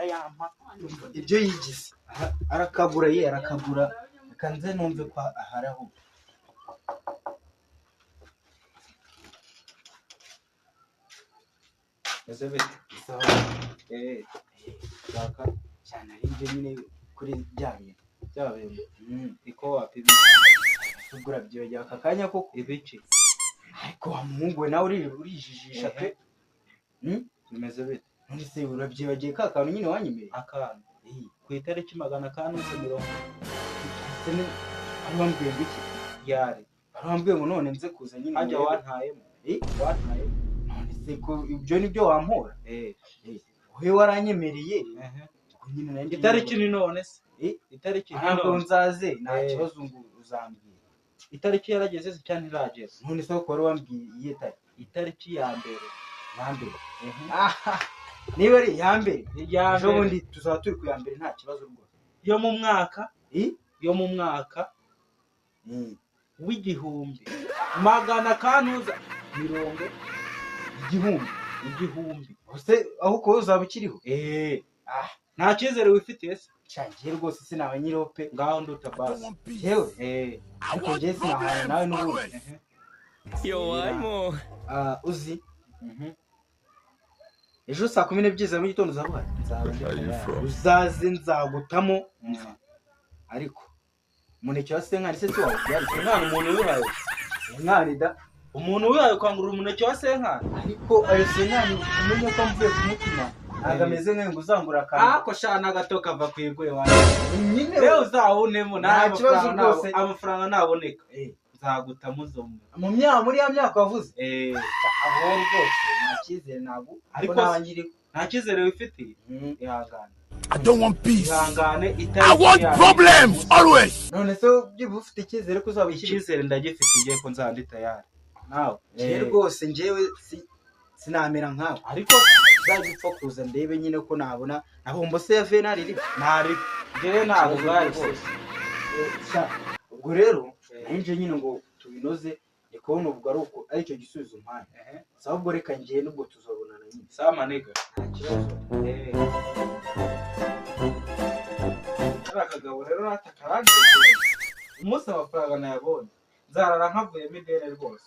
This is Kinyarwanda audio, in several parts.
arayampa ibyo yigize arakagura ye arakagura kanze numve ko aharaho Ezebe sawa baka cyane ari ibyo nyine kuri byabintu iko wapibi tugura byo ya kakanya koko ibice ariko wamuhungu nawe urijijisha pe bimeze bite none se urabyibagiye ka kantu nyine wanyimeye akantu ku itariki 570 arambwiye ngiki yari arambwiye ngo none nze kuza nyine ajya wantayemo wantayemo none se ko ibyo nibyo wampora wowe waranyemereye nyine nanjye itariki ni none se itariki ntabwo nzaze nta kibazo uzambwira itariki yarageze cyane irageze none se ko wari wambwiye itariki ya mbere niba ari ya mbere ejo bundi tuzaba turi ku ya mbere nta kibazo rwose yo mu mwaka w'igihumbi magana kanuza 70 igihumbi ose aho ko uzaba ukiriho nta cyizere wifitiye se cyangiye rwose sinaba nyiriho pe ngaho nduta basi yewe ariko ngiye sinahana nawe n'ubundi yo arimo uzi ejo saa 12 mu gitondo uzabuha uzaze nzagutamo ariko umuneke wa senkani se cyo wabyari senkani umuntu wihaye senkani da umuntu wihaye kwangurura umuneke wa senkani ariko ayo senkani umenye ko mvuye ku mutima agameze nkaho uzangura kandi ko shana gato kava kwigwe wawe nyine rero uzawunemo nta kibazo rwose amafaranga naboneka nzagutamo zombi muri ya myaka wavuze aho rwose nta cyizere ntabwo ariko nta cyizere wifitiye ihangane I don't want peace. I want problems always. None se byibu ufite cyizere ko uzaba icyizere ndagifite ngiye ko nzandi tayari nawe rwose njewe sinamera nkawe ariko uzagipfa kuza ndebe nyine ko nabona nabombo se ya venari iri ntari ngewe ntabwo bwari bwose ubwo rero nje nyine ngo tubinoze nikubona ubwo ari uko ari cyo gisubizo mpane sawa ubwo reka ngiye nubwo tuzobonana nyine sawa manega nta kibazo akagabo rero natakaranje umunsi amafaranga nayabonye nzarara nkavuyemo ideni rwose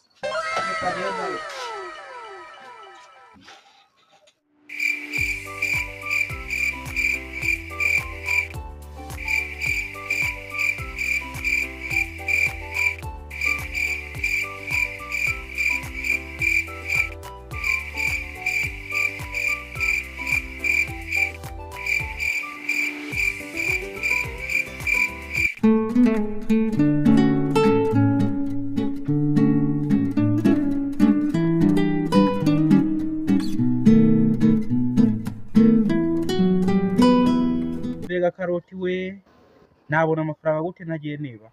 Mbega karoti we nabona amafaranga gute nagiye niba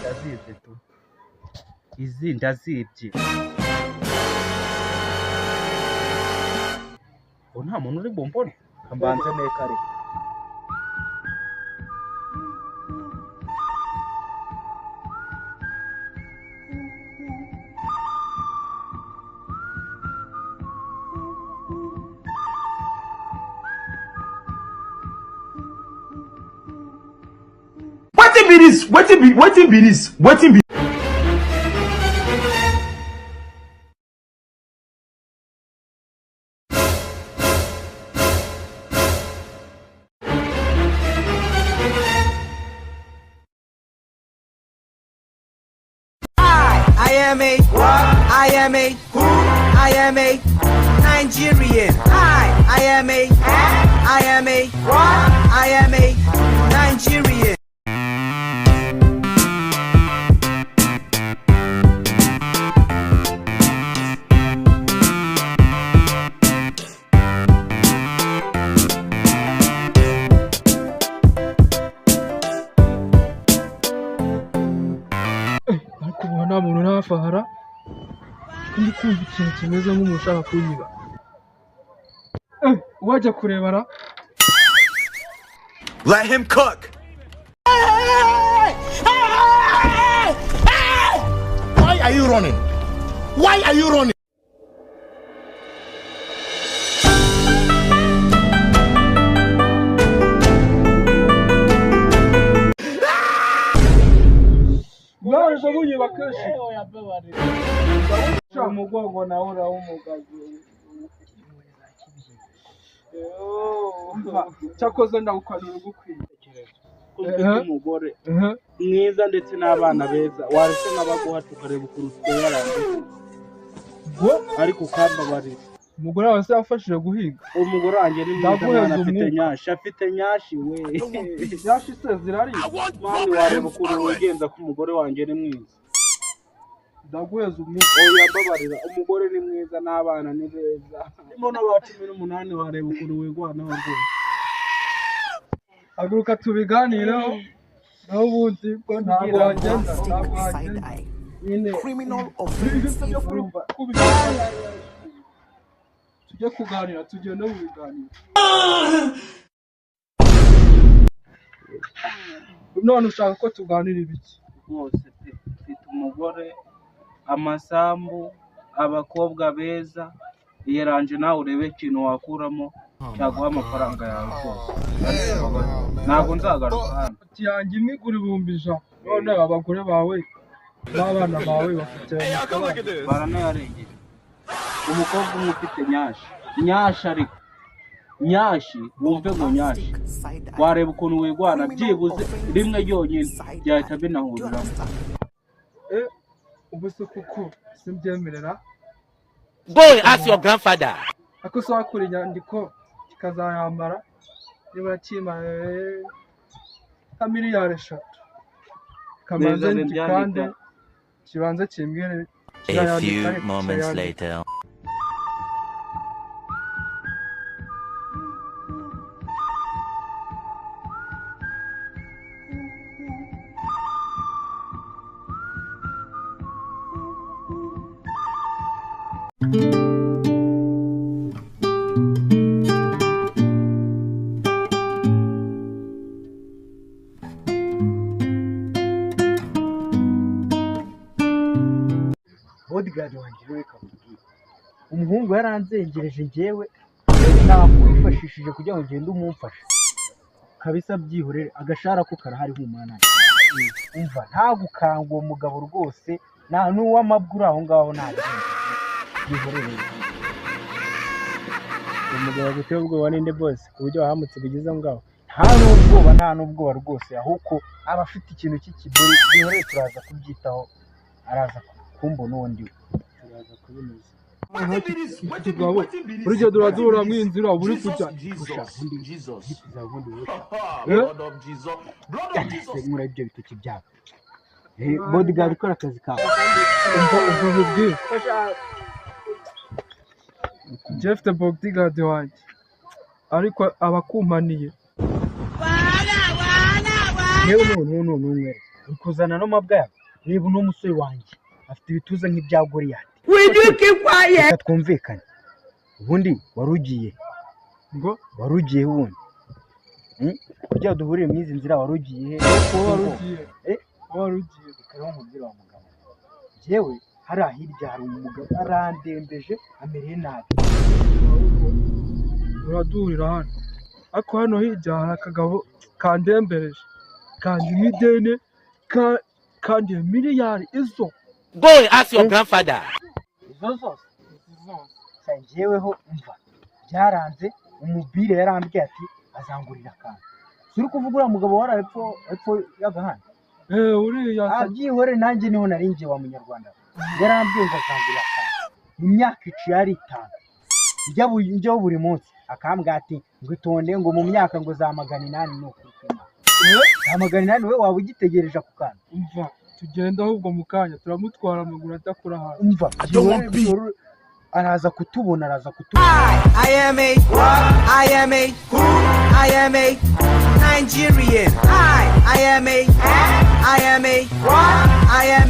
ndazibye tu izi ndazibye nta muntu uri bombone kambanze mekare Wetin be this? I am a Nigerian. I am a Nigerian. nta muntu ntafahara ndi kumva ikintu kimeze nk'umuntu ushaka kunyiba wajya kurebara Let him cook. Why are you running? Why are you running? kunyiba kenshi umugongo nawe urawumugaje cyakoze ndawukanura ugukwiye umugore mwiza ndetse n'abana beza waretse n'abaguha tukareba ukuntu twayarangiza ariko ukambabarira umugore wawe se yafashije guhinga umugore wanjye ni mwiza afite nyashi we nyashi se zirari mani wareba ukuntu wigenza ko umugore wanjye ni mwiza ndaguheza umwuka yambabarira umugore ni mwiza n'abana ni beza ndimo n'aba 18 wareba ukuntu wigwanaho rwose haguruka tubiganireho naho ubundi ko ntabwo wagenda nyine tujye kuganira tugende mu biganiro none ushaka ko tuganira ibiki rwose mfite umugore amasambu abakobwa beza yeranje nawe urebe ikintu wakuramo cyaguha amafaranga yawe rwose ntabwo nzagaruka hano yanjye imwe igura 1,000 none abagore bawe n'abana bawe bafite baranayarengera umukobwa umwe ufite nyashi ariko nyashi wumve ngo nyashi wareba ukuntu wigwana byibuze rimwe ryonyine byahita binahuriramo ubu se kuko simbyemerera Boy, ask your grandfather. ako se wakura inyandiko kikazayambara niba kimaye nka miliyari 3 kamaze kandi kibanza kimbwire A few moments later. bodyguard wanjye reka mubwire umuhungu yaranzengereje njyewe namwifashishije kugira ngo ngende umumfashe kabisa byihorere agashara ko karahari nk'umwana umva ntagukanga uwo mugabo rwose nta n'uw'amabwuru aho ngaho ntabwo byihorere umugabo guteye ubwoba ninde bose ku buryo wahamutse bigeze aho ngaho nta n'ubwoba rwose ahubwo aba afite ikintu cy'ikibori byihorere turaza kubyitaho araza kumbona undi turaza kubinoza ikigabo urugendo uradura mu inzira buri kujya muri ibyo bitoki byabo bodyguard ukora akazi kawe umva Jeff the bodyguard wanjye ariko abakumaniye yewe none umwe ukuzana no mabwa niba uno musore wanjye afite ibituza nk'ibya Goliath reka twumvikane ubundi warugiye ubundi kugira duhurire mu izi nzira warugiye warugiye bikaraho umubwira wa mugabo yewe hari ahirya hari umugabo arandembeje amereye nabi uradurira hano ariko hano hirya hari akagabo kandembereje kandi imidene kandi miliyari izo Boy, ask your grandfather. izo zose njyeweho umva byaranze umubire yarambwiye ati azangurira akantu suri kuvuga uriya mugabo wari epfo y'agahanda uriya byihore nanjye niho narinjye wa munyarwanda yarambwiye ngo azangurira akantu mu myaka 5 njyaho buri munsi akambwira ati ngo itonde ngo mu myaka ngo za 800 no kwima za 800 we waba ugitegereje ako kantu umva tugenda ahubwo mu kanya turamutwara amaguru adakura hasi umva araza kutubona I am a Nigerian. I am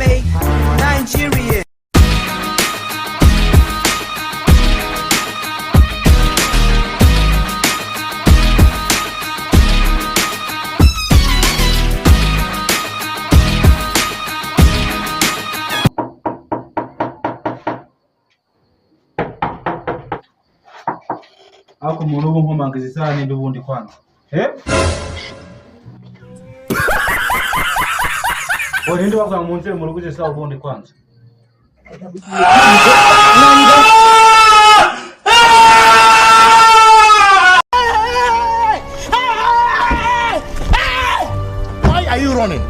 a Nigerian. ako umuntu ubu nkomanga izisahani n'ubundi kwanza Urinde bavuga mu nzira mu rugo uje sawa ubundi kwanza. Why are you running?